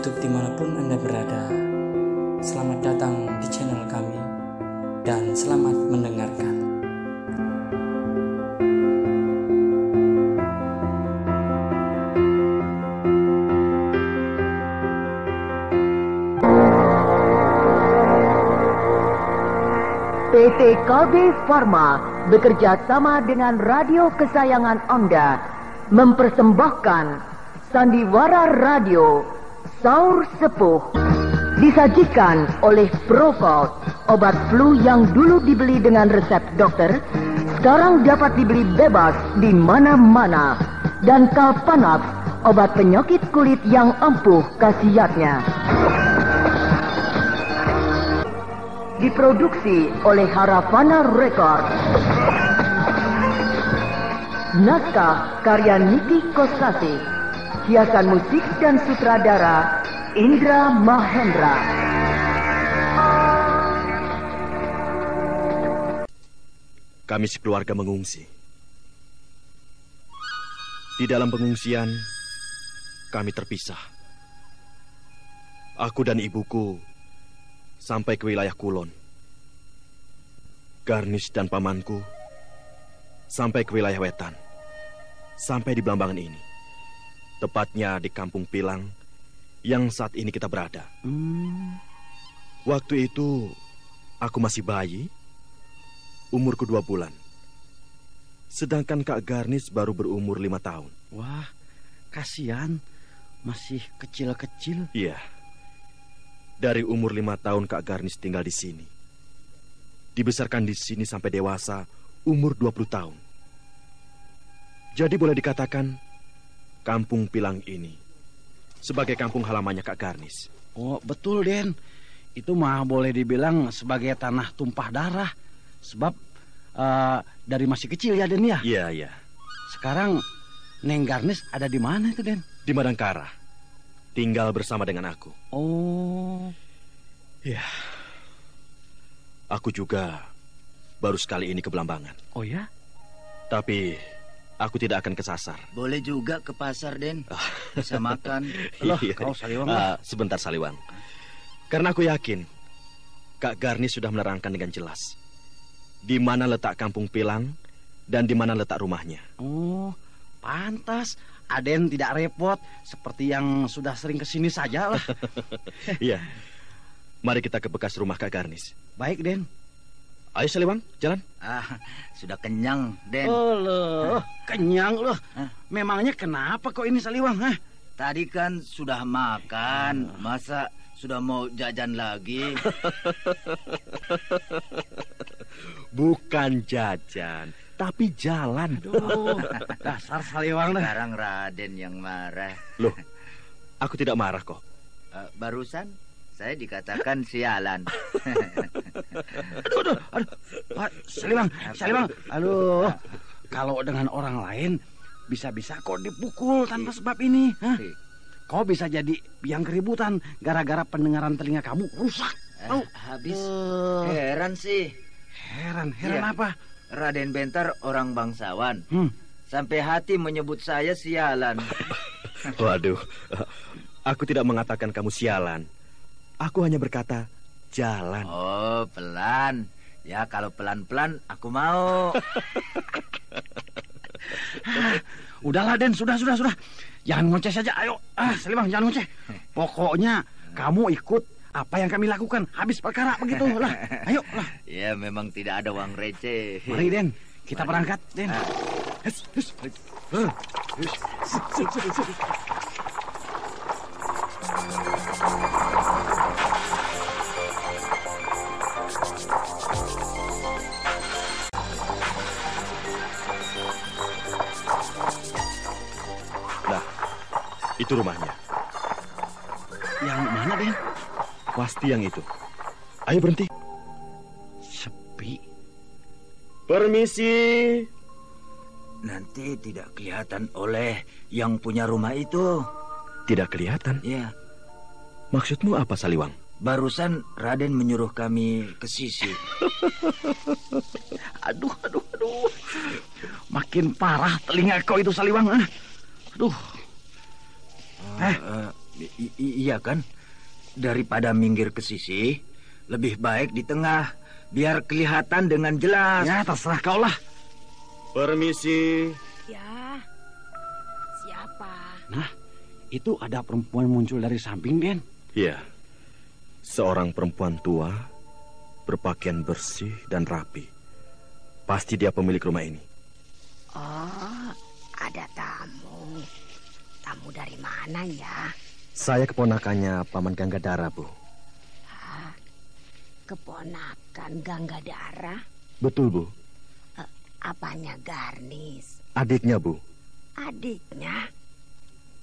untuk dimanapun Anda berada. Selamat datang di channel kami dan selamat mendengarkan. PT KB Pharma bekerja sama dengan radio kesayangan Anda mempersembahkan Sandiwara Radio Saur Sepuh, disajikan oleh Procold, obat flu yang dulu dibeli dengan resep dokter, sekarang dapat dibeli bebas di mana-mana, dan Kalpanax, obat penyakit kulit yang ampuh khasiatnya. Diproduksi oleh Haravana Record. Naskah karya Niki Kosasi. Hiasan musik dan sutradara Indra Mahendra. Kami sekeluarga mengungsi. Di dalam pengungsian, kami terpisah. Aku dan ibuku sampai ke wilayah Kulon. Garnis dan pamanku sampai ke wilayah Wetan. Sampai di Blambangan ini. Tepatnya di Kampung Pilang yang saat ini kita berada. Waktu itu aku masih bayi, umurku 2 bulan. Sedangkan Kak Garnis baru berumur 5 tahun. Wah, kasihan, masih kecil-kecil. Iya. Dari umur 5 tahun Kak Garnis tinggal di sini. Dibesarkan di sini sampai dewasa umur 20 tahun. Jadi boleh dikatakan Kampung Pilang ini sebagai kampung halamannya Kak Garnis. Oh, betul, Den. Itu mah boleh dibilang sebagai tanah tumpah darah. Sebab dari masih kecil ya, Den ya? Iya, iya. Sekarang Neng Garnis ada di mana itu, Den? Di Madangkara. Tinggal bersama dengan aku. Oh. Ya. Aku juga baru sekali ini ke Blambangan. Oh ya? Tapi aku tidak akan kesasar. Boleh juga ke pasar, Den. Bisa makan. Loh, Iya. kau Saliwang. Sebentar, Saliwang. Karena aku yakin Kak Garnis sudah menerangkan dengan jelas di mana letak Kampung Pilang dan di mana letak rumahnya. Oh, pantas Aden tidak repot seperti yang sudah sering kesini saja lah. Iya. Mari kita ke bekas rumah Kak Garnis. Baik, Den. Ayo, Saliwang, jalan. Sudah kenyang, Den. Oh loh, kenyang loh. Memangnya kenapa kok ini Saliwang? Tadi kan sudah makan, masa sudah mau jajan lagi? Bukan jajan, tapi jalan. Duh, dasar Saliwang dah. Sekarang Raden yang marah. Loh, aku tidak marah kok. Barusan saya dikatakan sialan. Aduh. Pak, Saliwang. Aduh, kalau dengan orang lain bisa-bisa kok dipukul tanpa sebab ini. Kau bisa jadi biang keributan gara-gara pendengaran telinga kamu rusak. Habis heran sih. Heran Iya. apa? Raden Bentar orang bangsawan. Sampai hati menyebut saya sialan. Waduh, aku tidak mengatakan kamu sialan. Aku hanya berkata jalan. Oh, pelan. Ya, kalau pelan-pelan aku mau. Udahlah, Den, sudah. Jangan ngoceh saja, ayo. Saliwang, jangan ngoceh. Pokoknya kamu ikut apa yang kami lakukan. Habis perkara begitu lah. Ayo lah. Ya, memang tidak ada uang receh. Mari, Den. Kita berangkat, Den. Nah, itu rumahnya. Yang mana, Den? Pasti yang itu. Ayo berhenti. Sepi. Permisi. Nanti tidak kelihatan oleh yang punya rumah itu. Tidak kelihatan. Ya, Maksudmu apa, Saliwang? barusan Raden menyuruh kami ke sisi. Aduh. Makin parah telinga kau itu, Saliwang. Aduh. Iya kan? Daripada minggir ke sisi, lebih baik di tengah, biar kelihatan dengan jelas. Ya, terserah kau lah. Permisi. Ya, siapa? Nah, itu ada perempuan muncul dari samping, Den. Ya, seorang perempuan tua, berpakaian bersih dan rapi. Pasti dia pemilik rumah ini. Oh, ada tamu. Tamu dari mana ya? Saya keponakannya Paman Ganggadara, Bu. Keponakan Ganggadara? Betul, Bu. Apanya Garnis? Adiknya, Bu. Adiknya?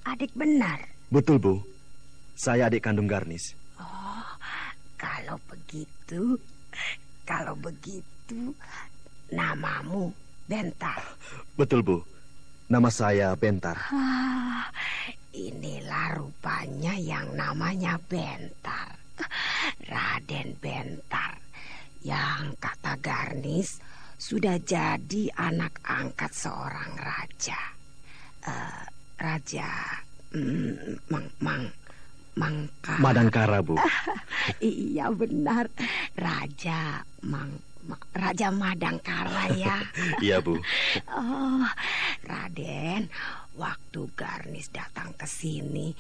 Adik benar? Betul, Bu. Saya adik kandung Garnis. Oh, kalau begitu, namamu Bentar. Betul, Bu. Nama saya Bentar. Inilah rupanya yang namanya Bentar. Raden Bentar, yang kata Garnis sudah jadi anak angkat seorang raja. Madangkara, Bu. Iya benar, Raja Madangkara ya. Iya, Bu. Oh, Raden, waktu Garnis datang ke sini,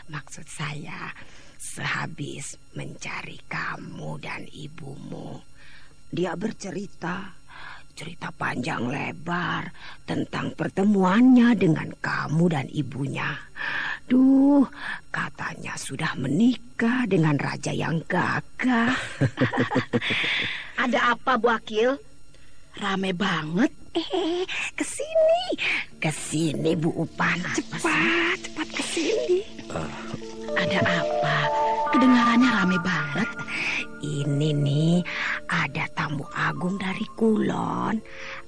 maksud saya sehabis mencari kamu dan ibumu, dia bercerita panjang lebar tentang pertemuannya dengan kamu dan ibunya. Duh, katanya sudah menikah dengan raja yang gagah. Ada apa, Bu Akil? Rame banget. Kesini Bu Upan. Cepat kesini. Ada apa? Kedengarannya rame banget. Ini nih, ada tamu agung dari Kulon,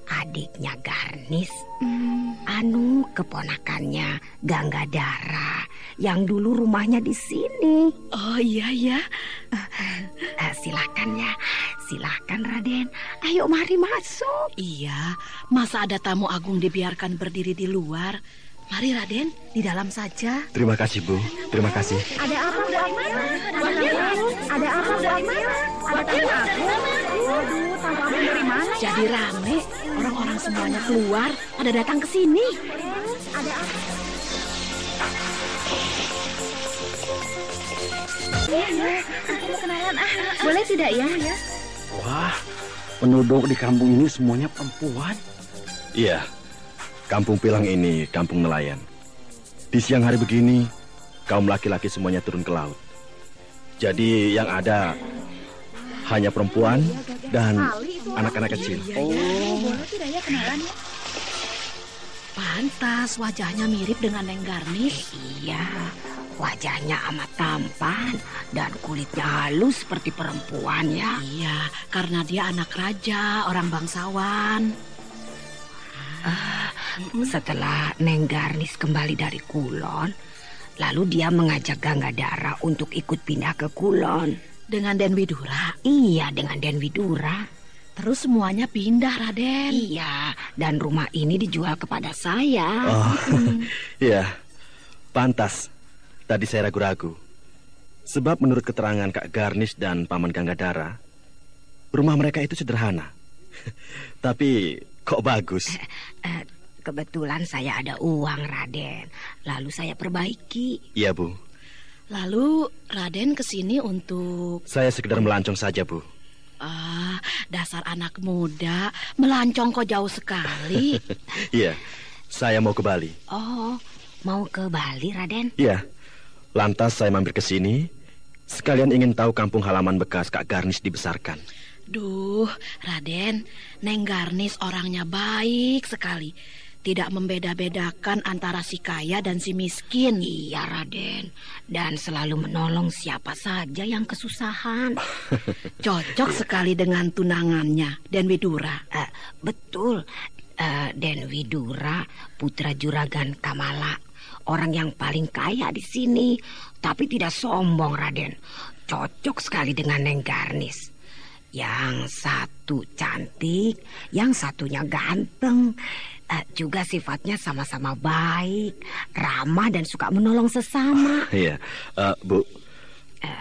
adiknya Garnis. Keponakannya Ganggadara, yang dulu rumahnya di sini. Oh iya ya. Silakan Raden. Ayo mari masuk. Iya, masa ada tamu agung dibiarkan berdiri di luar? Mari Raden, di dalam saja. Terima kasih, Bu. Terima kasih. Ada apa, Bu Aman? Ada apa, Bu Aman? Ada tamu aku. Waduh, tamu aku dari mana? Jadi rame, orang-orang semuanya keluar, pada datang ke sini. Ada apa? Iya, aku mau kenalan. Boleh tidak ya? Wah, penduduk di kampung ini semuanya perempuan. Iya, kampung Pilang ini kampung nelayan. Di siang hari begini, kaum laki-laki semuanya turun ke laut. Jadi yang ada hanya perempuan dan anak-anak kecil. Boleh tidak ya kenalan? Pantas wajahnya mirip dengan Neng Garnis. Iya, wajahnya amat tampan dan kulitnya halus seperti perempuan ya. Iya, karena dia anak raja, orang bangsawan. Setelah Neng Garnis kembali dari Kulon, lalu dia mengajak Ganggadara untuk ikut pindah ke Kulon. Dengan Den Widura? Iya, dengan Den Widura. Terus semuanya pindah, Raden? Iya, dan rumah ini dijual kepada saya. Oh, iya, pantas. Tadi saya ragu-ragu. Sebab menurut keterangan Kak Garnis dan Paman Ganggadara, rumah mereka itu sederhana. Tapi kok bagus. Kebetulan saya ada uang, Raden. Lalu saya perbaiki. Iya, Bu. Lalu Raden kesini untuk... Saya sekedar melancong saja, Bu. Dasar anak muda, melancong kok jauh sekali. Iya, saya mau ke Bali. Oh, mau ke Bali, Raden? Iya, lantas saya mampir ke sini, sekalian ingin tahu kampung halaman bekas Kak Garnis dibesarkan. Duh, Raden, Neng Garnis orangnya baik sekali. Tidak membeda-bedakan antara si kaya dan si miskin. Iya, Raden. Dan selalu menolong siapa saja yang kesusahan. Cocok sekali dengan tunangannya, Den Widura. Betul. Den Widura, putra juragan Kamala. Orang yang paling kaya di sini. Tapi tidak sombong, Raden. Cocok sekali dengan Neng Garnis. Yang satu cantik, yang satunya ganteng. juga sifatnya sama-sama baik, ramah dan suka menolong sesama. Iya, Bu.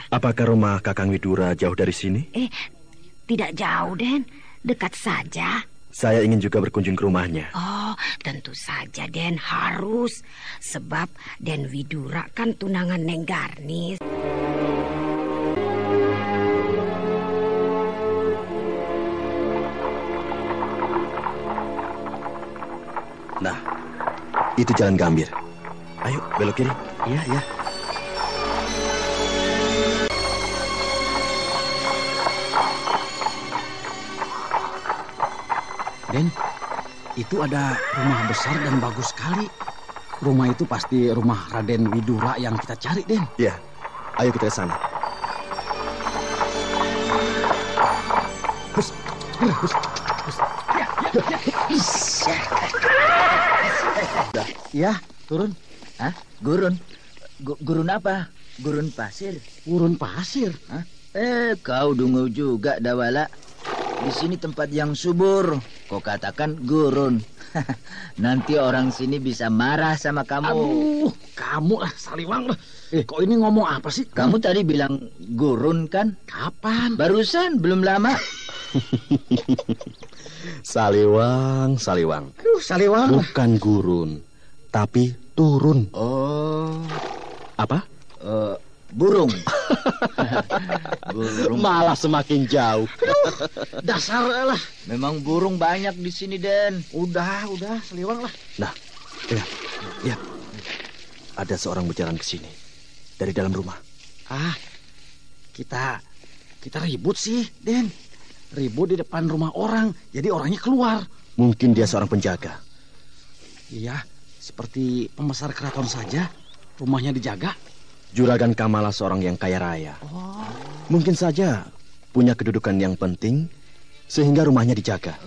Apakah rumah Kakang Widura jauh dari sini? Tidak jauh, Den. Dekat saja. Saya ingin juga berkunjung ke rumahnya. Oh, tentu saja, Den, harus. Sebab Den Widura kan tunangan Neng Garnis. Nah, itu Jalan Gambir. Ayo, belok kiri. Iya, iya. Den, itu ada rumah besar dan bagus sekali. Rumah itu pasti rumah Raden Widura yang kita cari, Den. Iya, ayo kita ke sana. Ya, turun. Hah? Gurun? Gurun apa? Gurun pasir? Gurun pasir? Hah? Kau dungu juga, Dawala. Di sini tempat yang subur. Kau katakan gurun. Nanti orang sini bisa marah sama kamu. Aduh, kamu lah Saliwang lah. Kok ini ngomong apa sih? Kamu tadi bilang gurun kan? Kapan? Barusan, belum lama. Saliwang. Saliwang. Bukan gurun, tapi turun. Oh. Apa? Burung. Burung. Malah semakin jauh. Dasar lah. Memang burung banyak di sini, Den. Udah, Saliwang lah. Nah, lihat. Ada seorang berjalan ke sini dari dalam rumah. Kita ribut sih, Den. Ribut di depan rumah orang, jadi orangnya keluar. Mungkin dia seorang penjaga. Iya, seperti pembesar keraton saja. Rumahnya dijaga. Juragan Kamala seorang yang kaya raya. Oh. Mungkin saja punya kedudukan yang penting sehingga rumahnya dijaga.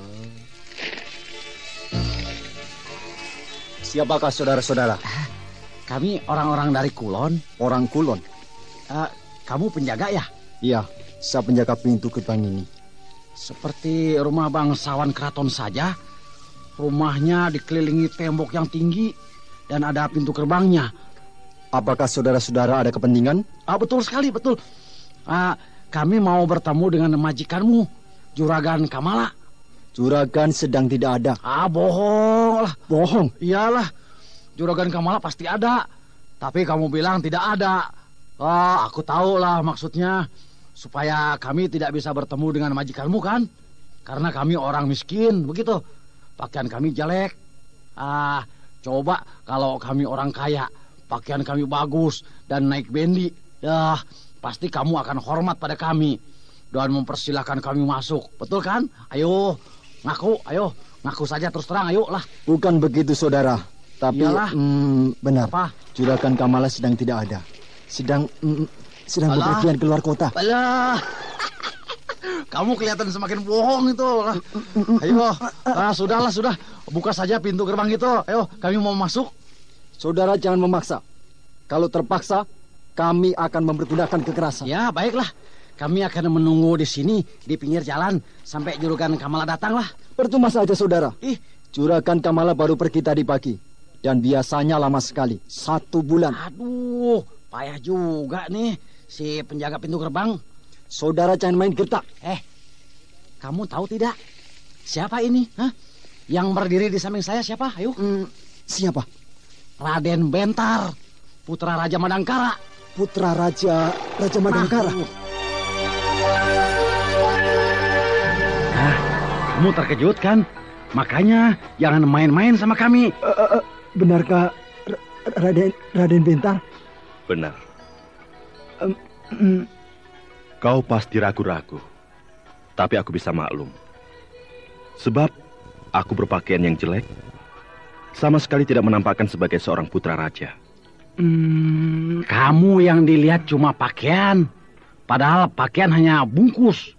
Siapakah saudara-saudara? Kami orang-orang dari Kulon. Orang Kulon? Kamu penjaga ya? Iya, saya penjaga pintu gerbang ini. Seperti rumah bangsawan keraton saja. Rumahnya dikelilingi tembok yang tinggi dan ada pintu gerbangnya. Apakah saudara-saudara ada kepentingan? Betul sekali, betul. Kami mau bertemu dengan majikanmu, Juragan Kamala. Juragan sedang tidak ada. Bohong lah. Bohong? Iyalah, Juragan Kamala pasti ada. Tapi kamu bilang tidak ada. Aku tahu lah maksudnya. Supaya kami tidak bisa bertemu dengan majikanmu kan? Karena kami orang miskin, begitu. Pakaian kami jelek. Coba kalau kami orang kaya, pakaian kami bagus dan naik bendi. Pasti kamu akan hormat pada kami dan mempersilahkan kami masuk. Betul kan? Ayo, ngaku saja terus terang, ayo lah. Bukan begitu, saudara. Tapi benar. Apa? Juragan Kamala sedang tidak ada. Sedang bepergian keluar kota. Alah. Kamu kelihatan semakin bohong itu. Ayo, sudah. Buka saja pintu gerbang itu. Ayo, kami mau masuk. Saudara jangan memaksa. Kalau terpaksa, kami akan mempergunakan kekerasan. Ya, baiklah. Kami akan menunggu di sini, di pinggir jalan, sampai Juragan Kamala datang lah. Percuma saja, saudara. Juragan Kamala baru pergi tadi pagi. Dan biasanya lama sekali, 1 bulan. Aduh, payah juga nih si penjaga pintu gerbang. Saudara jangan main gertak. Kamu tahu tidak? Siapa ini? Yang berdiri di samping saya siapa? Ayo. Siapa? Raden Bentar, putra Raja Madangkara. Putra Raja Madangkara. Kamu terkejut kan? Makanya jangan main-main sama kami. Benarkah Raden Bentar? Benar. Kau pasti ragu-ragu, tapi aku bisa maklum. Sebab aku berpakaian yang jelek, sama sekali tidak menampakkan sebagai seorang putra raja. Kamu yang dilihat cuma pakaian, padahal pakaian hanya bungkus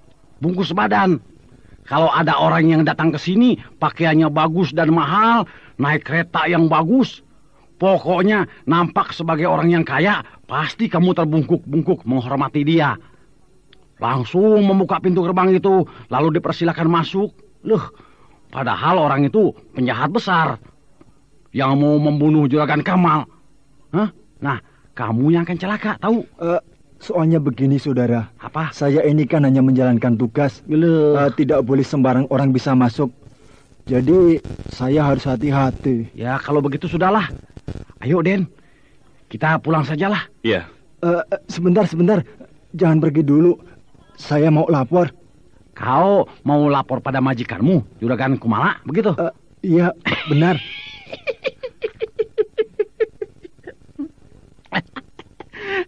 badan. Kalau ada orang yang datang ke sini, pakaiannya bagus dan mahal, naik kereta yang bagus, pokoknya nampak sebagai orang yang kaya, pasti kamu terbungkuk-bungkuk menghormati dia. Langsung membuka pintu gerbang itu, lalu dipersilakan masuk. Padahal orang itu penjahat besar yang mau membunuh Juragan Kamal. Hah? Nah, kamu yang akan celaka, tahu? Soalnya begini, saudara. Apa? Saya ini kan hanya menjalankan tugas. Tidak boleh sembarang orang bisa masuk. Jadi, saya harus hati-hati. Ya, kalau begitu sudahlah. Ayo, Den. Kita pulang sajalah. Iya. Sebentar. Jangan pergi dulu. Saya mau lapor. Kau mau lapor pada majikanmu, Juragan Kumala, begitu? Iya, benar.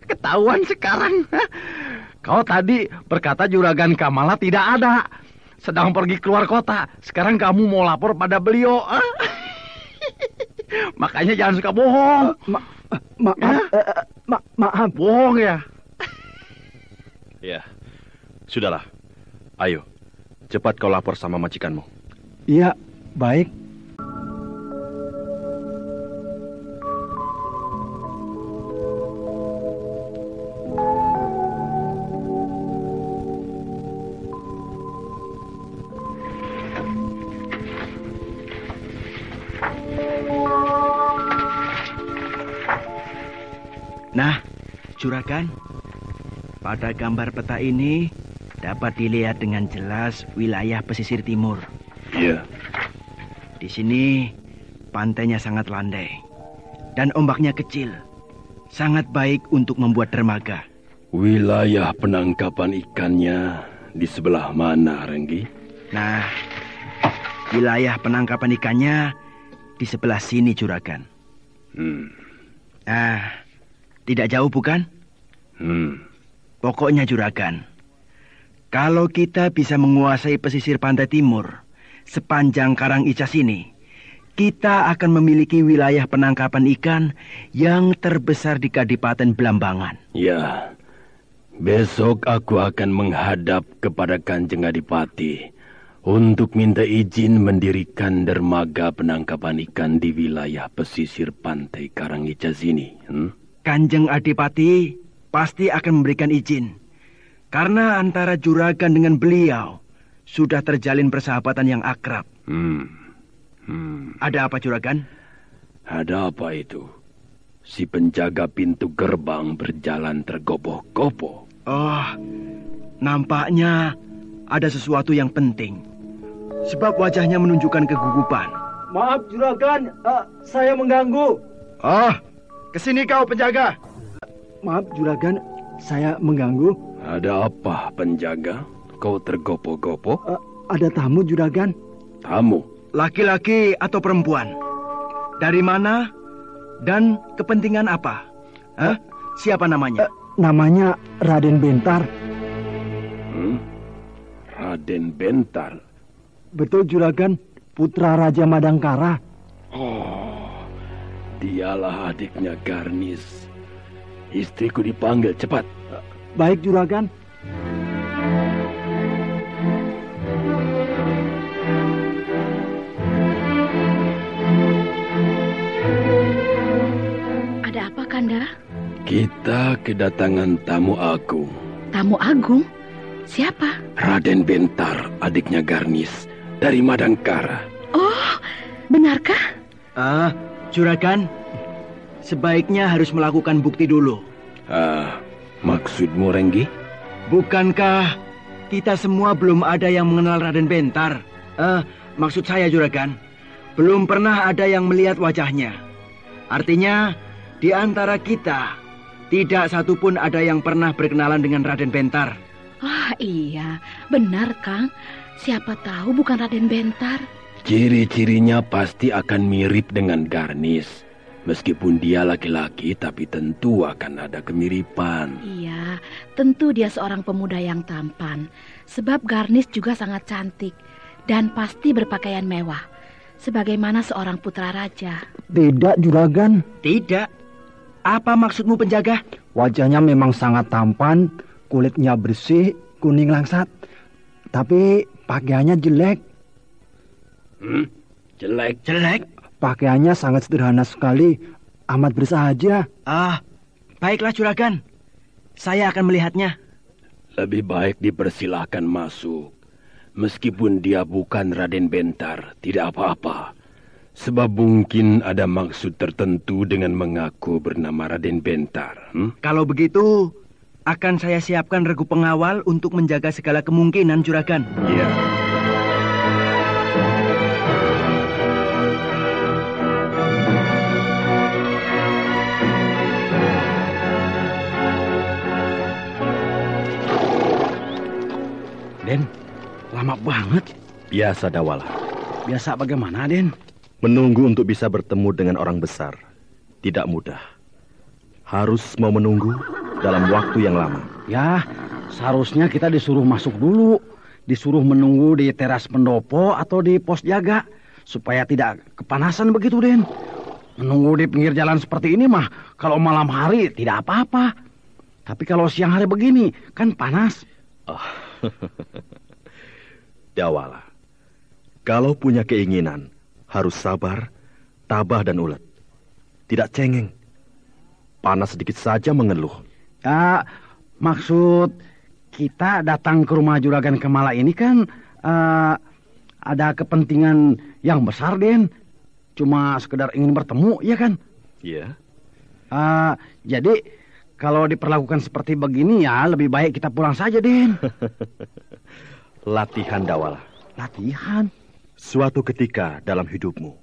Ketahuan sekarang. Kau tadi berkata Juragan Kamala tidak ada, sedang pergi keluar kota. Sekarang kamu mau lapor pada beliau. Makanya jangan suka bohong. Maaf. Bohong ya. Ya, sudahlah. Ayo, cepat kau lapor sama majikanmu. Iya, baik. Nah, Juragan, pada gambar peta ini dapat dilihat dengan jelas wilayah pesisir timur. Iya. Di sini pantainya sangat landai dan ombaknya kecil. Sangat baik untuk membuat dermaga. Wilayah penangkapan ikannya di sebelah mana, Renggi? Nah, wilayah penangkapan ikannya di sebelah sini, Juragan. Tidak jauh bukan? Pokoknya, Juragan, kalau kita bisa menguasai pesisir pantai timur sepanjang Karang Icas ini, kita akan memiliki wilayah penangkapan ikan yang terbesar di Kadipaten Blambangan. Ya, besok aku akan menghadap kepada Kanjeng Adipati untuk minta izin mendirikan dermaga penangkapan ikan di wilayah pesisir pantai Karang Icas ini. Kanjeng Adipati pasti akan memberikan izin. Karena antara Juragan dengan beliau sudah terjalin persahabatan yang akrab. Ada apa, Juragan? Ada apa itu? Si penjaga pintu gerbang berjalan tergopoh-gopoh. Oh, nampaknya ada sesuatu yang penting. Sebab wajahnya menunjukkan kegugupan. Maaf, Juragan. Saya mengganggu. Oh, kesini kau, penjaga. Maaf, Juragan. Saya mengganggu. Ada apa, penjaga? Kau tergopoh-gopoh? Ada tamu, Juragan. Tamu? Laki-laki atau perempuan? Dari mana? Dan kepentingan apa? Siapa namanya? Namanya Raden Bentar. Raden Bentar? Betul, Juragan. Putra Raja Madangkara. Oh, dialah adiknya Garnis. Istriku dipanggil, cepat. Baik, Juragan. Ada apa, Kanda? Kita kedatangan tamu agung. Tamu agung? Siapa? Raden Bentar, adiknya Garnis, dari Madangkara. Oh, benarkah? Juragan, sebaiknya harus melakukan bukti dulu. Maksudmu, Renggi? Bukankah kita semua belum ada yang mengenal Raden Bentar? Maksud saya, Juragan, belum pernah ada yang melihat wajahnya. Artinya, di antara kita, tidak satupun ada yang pernah berkenalan dengan Raden Bentar. Iya, benar, Kang. Siapa tahu bukan Raden Bentar. Ciri-cirinya pasti akan mirip dengan Garnis. Meskipun dia laki-laki, tapi tentu akan ada kemiripan. Iya, tentu dia seorang pemuda yang tampan. Sebab Garnis juga sangat cantik dan pasti berpakaian mewah, sebagaimana seorang putra raja. Tidak, Juragan. Tidak. Apa maksudmu, penjaga? Wajahnya memang sangat tampan, kulitnya bersih, kuning langsat. Tapi pakaiannya jelek. Jelek? Pakaiannya sangat sederhana sekali, amat bersahaja. Baiklah, Juragan. Saya akan melihatnya. Lebih baik dipersilahkan masuk. Meskipun dia bukan Raden Bentar, tidak apa-apa. Sebab mungkin ada maksud tertentu dengan mengaku bernama Raden Bentar. Kalau begitu, akan saya siapkan regu pengawal untuk menjaga segala kemungkinan, Juragan. Iya. Den, lama banget. Biasa, Dawala. Biasa bagaimana, Den? Menunggu untuk bisa bertemu dengan orang besar tidak mudah. Harus mau menunggu dalam waktu yang lama. Ya, seharusnya kita disuruh masuk dulu. Disuruh menunggu di teras pendopo atau di pos jaga. Supaya tidak kepanasan begitu, Den. Menunggu di pinggir jalan seperti ini mah, kalau malam hari tidak apa-apa. Tapi kalau siang hari begini, kan panas. Dawala, kalau punya keinginan, harus sabar, tabah dan ulet. Tidak cengeng. Panas sedikit saja mengeluh. Ya, maksud kita datang ke rumah Juragan Kamala ini kan ada kepentingan yang besar, Den. Cuma sekedar ingin bertemu, ya kan? Iya. Jadi kalau diperlakukan seperti begini ya lebih baik kita pulang saja, Den. Latihan, Dawala. Latihan? Suatu ketika dalam hidupmu,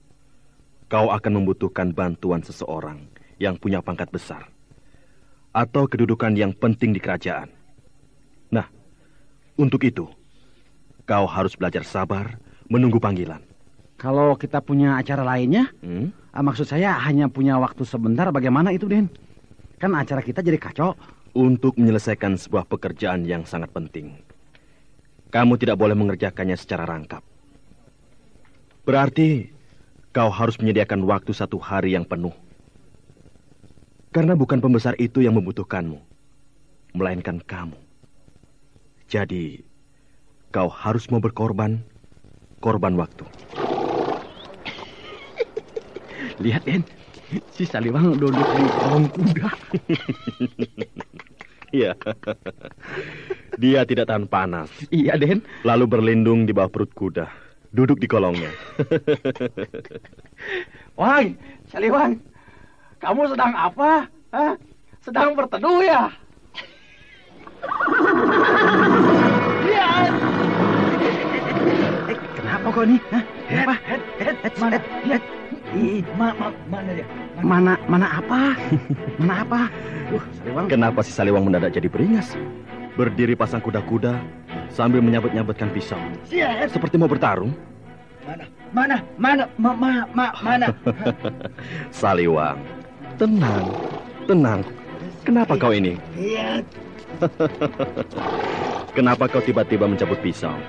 kau akan membutuhkan bantuan seseorang yang punya pangkat besar atau kedudukan yang penting di kerajaan. Nah, untuk itu, kau harus belajar sabar menunggu panggilan. Kalau kita punya acara lainnya, maksud saya hanya punya waktu sebentar, bagaimana itu, Den? Kan acara kita jadi kacau. Untuk menyelesaikan sebuah pekerjaan yang sangat penting, kamu tidak boleh mengerjakannya secara rangkap. Berarti kau harus menyediakan waktu 1 hari yang penuh. Karena bukan pembesar itu yang membutuhkanmu, melainkan kamu. Jadi, kau harus mau berkorban, korban waktu. Lihat, Den, si Saliwang duduk di kolong kuda. Iya, dia tidak tahan panas. Iya, Den. Lalu berlindung di bawah perut kuda. Duduk di kolongnya. Wang, Saliwang, kamu sedang apa? Hah? Sedang berteduh ya? Lihat. Kenapa kau nih? Hah? Kenapa? Mana dia? Mana apa? Mana apa? Saliwang. Kenapa si Saliwang mendadak jadi beringas? Berdiri pasang kuda-kuda sambil menyabet-nyabetkan pisau. Seperti mau bertarung. Mana? Saliwang, tenang. Kenapa kau ini? Lihat. Kenapa kau tiba-tiba mencabut pisau?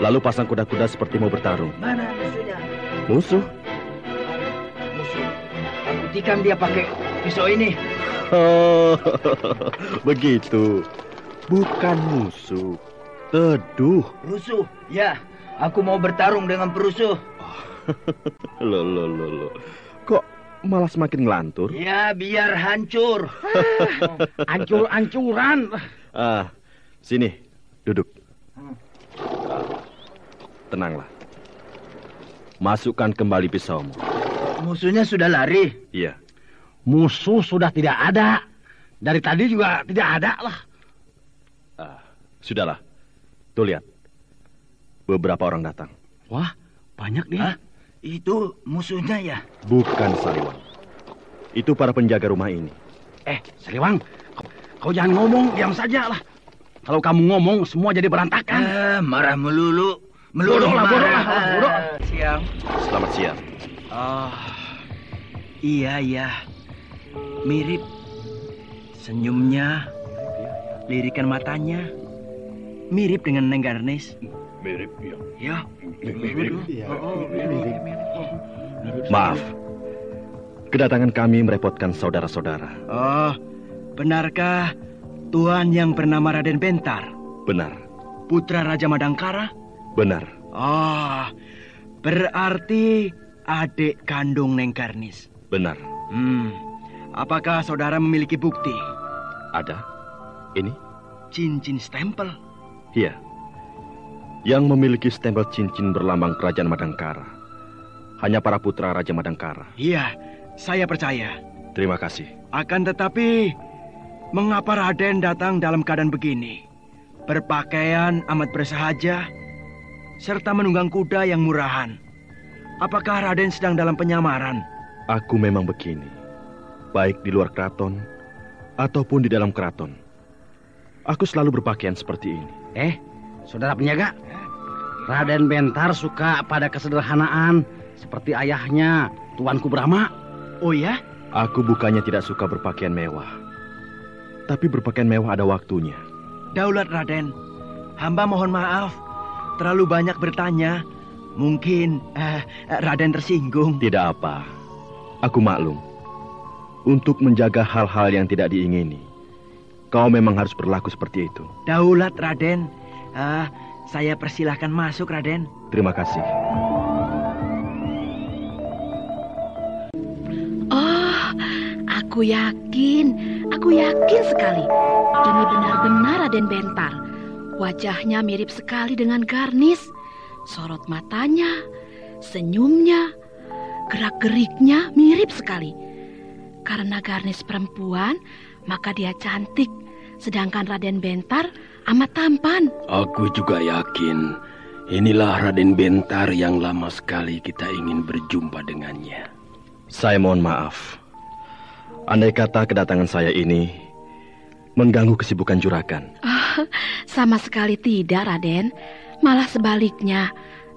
Lalu pasang kuda-kuda seperti mau bertarung. Mana musuhnya? Musuh? Musuh. Aku tikam dia pakai pisau ini. Oh, begitu. Bukan musuh. Teduh. Perusuh, ya. Aku mau bertarung dengan perusuh. Loh. Kok malah semakin ngelantur? Ya, biar hancur. Ancur-ancuran. Sini, duduk. Tenanglah. Masukkan kembali pisaumu. Musuhnya sudah lari. Iya. Musuh sudah tidak ada. Dari tadi juga tidak ada lah. Sudahlah. Tuh lihat. Beberapa orang datang. Wah, banyak nih. Hah? Itu musuhnya ya? Bukan Saliwang. Itu para penjaga rumah ini. Saliwang, kau jangan ngomong, diam saja lah. Kalau kamu ngomong, semua jadi berantakan. Marah melulu. Bodoh lah. Siang. Selamat siang. Iya. Mirip. Senyumnya, lirikan matanya, mirip dengan Neng Garnis. Mirip, ya. Ya. Mirip. Maaf. Kedatangan kami merepotkan saudara-saudara. Oh, benarkah Tuan yang bernama Raden Bentar? Benar. Putra Raja Madangkara? Benar. Oh, berarti adik kandung Neng Garnis. Benar. Apakah saudara memiliki bukti? Ada. Ini? Cincin stempel. Iya. Yang memiliki stempel cincin berlambang kerajaan Madangkara hanya para putra Raja Madangkara. Iya, saya percaya. Terima kasih. Akan tetapi, mengapa Raden datang dalam keadaan begini? Berpakaian amat bersahaja, serta menunggang kuda yang murahan. Apakah Raden sedang dalam penyamaran? Aku memang begini, baik di luar keraton ataupun di dalam keraton. Aku selalu berpakaian seperti ini. Saudara penjaga, Raden Bentar suka pada kesederhanaan seperti ayahnya, Tuanku Brahma. Oh ya? Aku bukannya tidak suka berpakaian mewah, tapi berpakaian mewah ada waktunya. Daulat Raden, hamba mohon maaf, terlalu banyak bertanya. Mungkin Raden tersinggung. Tidak apa, aku maklum. Untuk menjaga hal-hal yang tidak diingini, kau memang harus berlaku seperti itu. Daulat Raden, saya persilahkan masuk, Raden. Terima kasih. Oh, aku yakin sekali. Ini benar-benar Raden Bentar. Wajahnya mirip sekali dengan Garnis. Sorot matanya, senyumnya, gerak-geriknya mirip sekali. Karena Garnis perempuan, maka dia cantik. Sedangkan Raden Bentar amat tampan. Aku juga yakin inilah Raden Bentar yang lama sekali kita ingin berjumpa dengannya. Saya mohon maaf. Andai kata kedatangan saya ini mengganggu kesibukan juragan. Sama sekali tidak, Raden. Malah sebaliknya,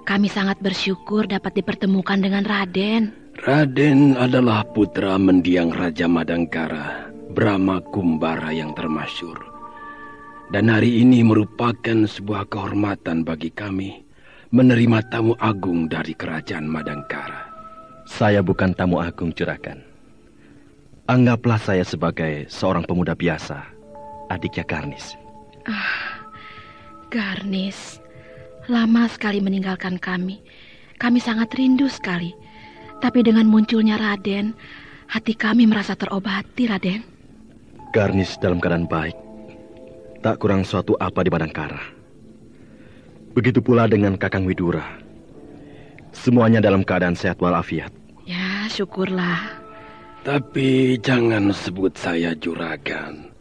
kami sangat bersyukur dapat dipertemukan dengan Raden. Raden adalah putra mendiang Raja Madangkara, Brahma Kumbara yang termasyhur. Dan hari ini merupakan sebuah kehormatan bagi kami menerima tamu agung dari Kerajaan Madangkara. Saya bukan tamu agung, juragan. Anggaplah saya sebagai seorang pemuda biasa, adiknya Garnis. Garnis, lama sekali meninggalkan kami. Kami sangat rindu sekali. Tapi dengan munculnya Raden, hati kami merasa terobati, Raden. Garnis dalam keadaan baik. Tak kurang suatu apa di Madangkara. Begitu pula dengan Kakang Widura. Semuanya dalam keadaan sehat walafiat. Ya, syukurlah. Tapi jangan sebut saya juragan.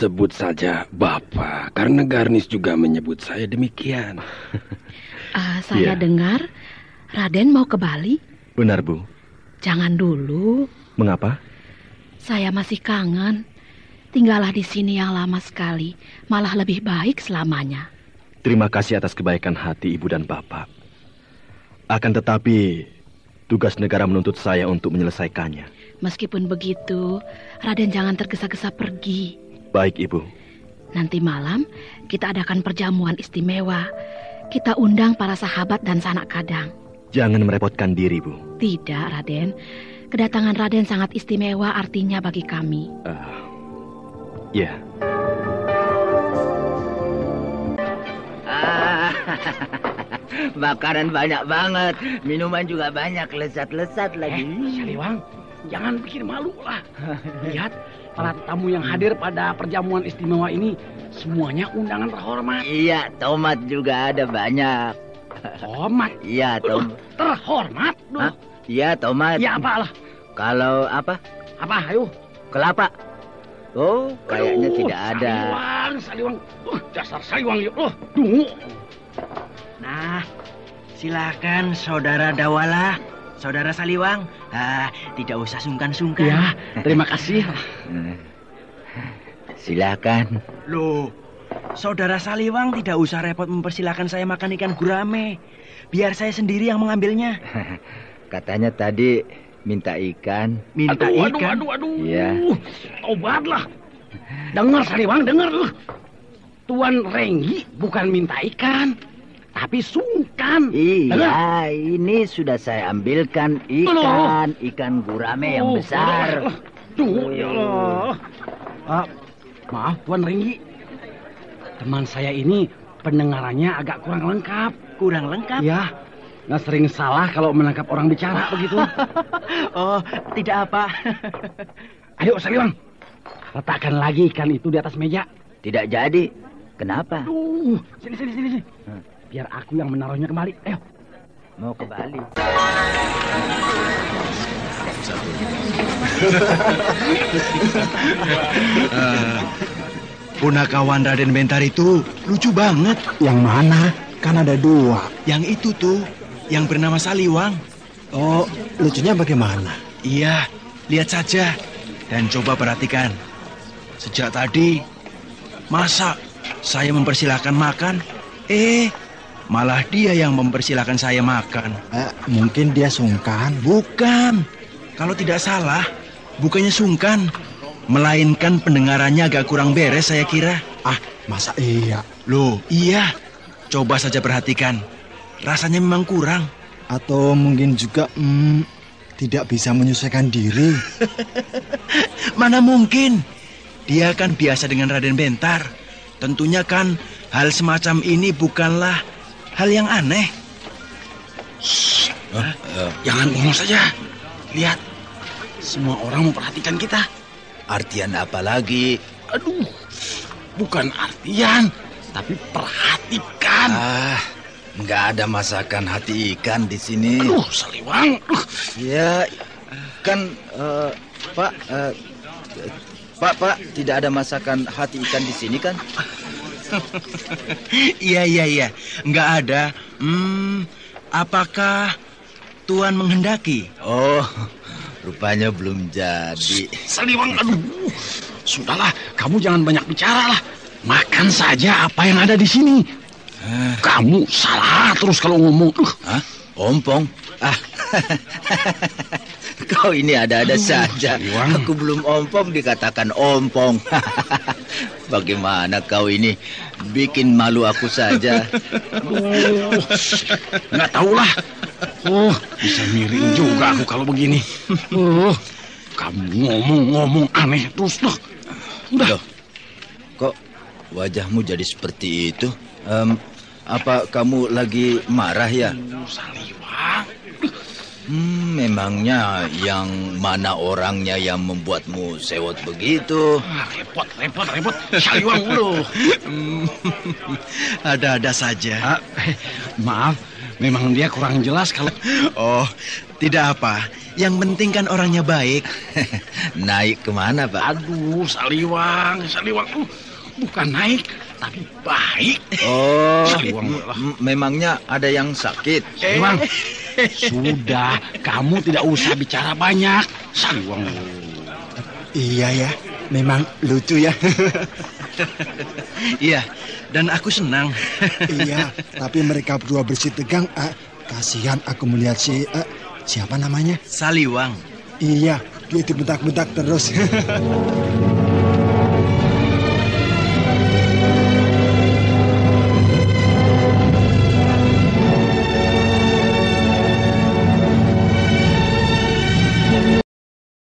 Sebut saja Bapak, karena Garnis juga menyebut saya demikian. Saya dengar Raden mau ke Bali. Benar, Bu. Jangan dulu. Mengapa? Saya masih kangen. Tinggallah di sini yang lama sekali, malah lebih baik selamanya. Terima kasih atas kebaikan hati Ibu dan Bapak. Akan tetapi, tugas negara menuntut saya untuk menyelesaikannya. Meskipun begitu, Raden jangan tergesa-gesa pergi. Baik, Ibu. Nanti malam kita adakan perjamuan istimewa. Kita undang para sahabat dan sanak kadang. Jangan merepotkan diri, Bu. Tidak, Raden. Kedatangan Raden sangat istimewa artinya bagi kami. Ya. Makanan banyak banget, minuman juga banyak, lezat-lezat lagi. Siliwang, jangan bikin malu lah. Lihat, para tamu yang hadir pada perjamuan istimewa ini semuanya undangan terhormat. Iya, tomat juga ada banyak. Tomat? Iya, tomat. Terhormat? Iya, tomat. Ya apalah? Kalau apa? Apa, ayo? Kelapa. Oh, kayaknya tidak ada. Saliwang. Dasar Saliwang yuk. Dungu. Nah, silakan Saudara Dawala, Saudara Saliwang. Tidak usah sungkan-sungkan. Ya, terima kasih. Silakan. Loh, Saudara Saliwang tidak usah repot mempersilahkan saya makan ikan gurame. Biar saya sendiri yang mengambilnya. Katanya tadi minta ikan. Minta ikan? Aduh. Iya. Obatlah. Dengar Saliwang, dengar. Tuan Renggi bukan minta ikan, tapi sungkan. Iya, ini sudah saya ambilkan ikan gurame yang besar. Tunggu, ya Allah. Maaf, Tuan Renggi. Teman saya ini pendengarannya agak kurang lengkap. Kurang lengkap? Ya, nggak sering salah kalau menangkap orang bicara begitu. Oh, tidak apa. Ayo, Saliwang. Letakkan lagi ikan itu di atas meja. Tidak jadi. Kenapa? Sini. biar aku yang menaruhnya kembali. Ayo. Mau ke Bali. Punakawan Raden Bentar itu lucu banget. Yang mana? Kan ada 2. Yang itu tuh, yang bernama Saliwang. Oh, lucunya bagaimana? Iya, lihat saja dan coba perhatikan. Sejak tadi, masa saya mempersilahkan makan, malah dia yang mempersilahkan saya makan. Mungkin dia sungkan. Bukan, kalau tidak salah, bukannya sungkan, melainkan pendengarannya agak kurang beres saya kira. Masa iya? Loh, iya. Coba saja perhatikan, rasanya memang kurang. Atau mungkin juga tidak bisa menyesuaikan diri. Mana mungkin? Dia kan biasa dengan Raden Bentar. Tentunya kan hal semacam ini bukanlah hal yang aneh. Jangan bengong saja. Lihat, semua orang memperhatikan kita. Artian apa lagi? Aduh, bukan artian, tapi perhatikan. Nggak ada masakan hati ikan di sini. Aduh, Saliwang. Ya, kan Pak, tidak ada masakan hati ikan di sini kan? Iya, nggak ada. Apakah Tuan menghendaki? Oh, rupanya belum jadi. Saliwang, aduh. Sudahlah, kamu jangan banyak bicara lah. Makan saja apa yang ada di sini. Kamu salah terus kalau ngomong. Ompong? Kau ini ada-ada saja. Saliwang. Aku belum ompong dikatakan ompong. Bagaimana kau ini? Bikin malu aku saja. Nggak tahulah. Bisa miring juga aku kalau begini. Kamu ngomong aneh terus loh. Loh, kok wajahmu jadi seperti itu? Apa kamu lagi marah ya? Saliwang. Memangnya yang mana orangnya yang membuatmu sewot begitu? Repot. Saliwang dulu. Ada-ada saja. Maaf, memang dia kurang jelas kalau... Oh, tidak apa. Yang penting kan orangnya baik. Naik kemana, Pak? Aduh, Saliwang. Bukan naik, tapi baik. Oh, Saliwang. Memangnya ada yang sakit? Saliwang. Sudah, kamu tidak usah bicara banyak. Saliwang. Iya ya, memang lucu ya. Iya, dan aku senang. Iya, tapi mereka berdua bersih tegang. Kasihan aku melihat siapa namanya? Saliwang. Iya, dia itu bentak-bentak terus.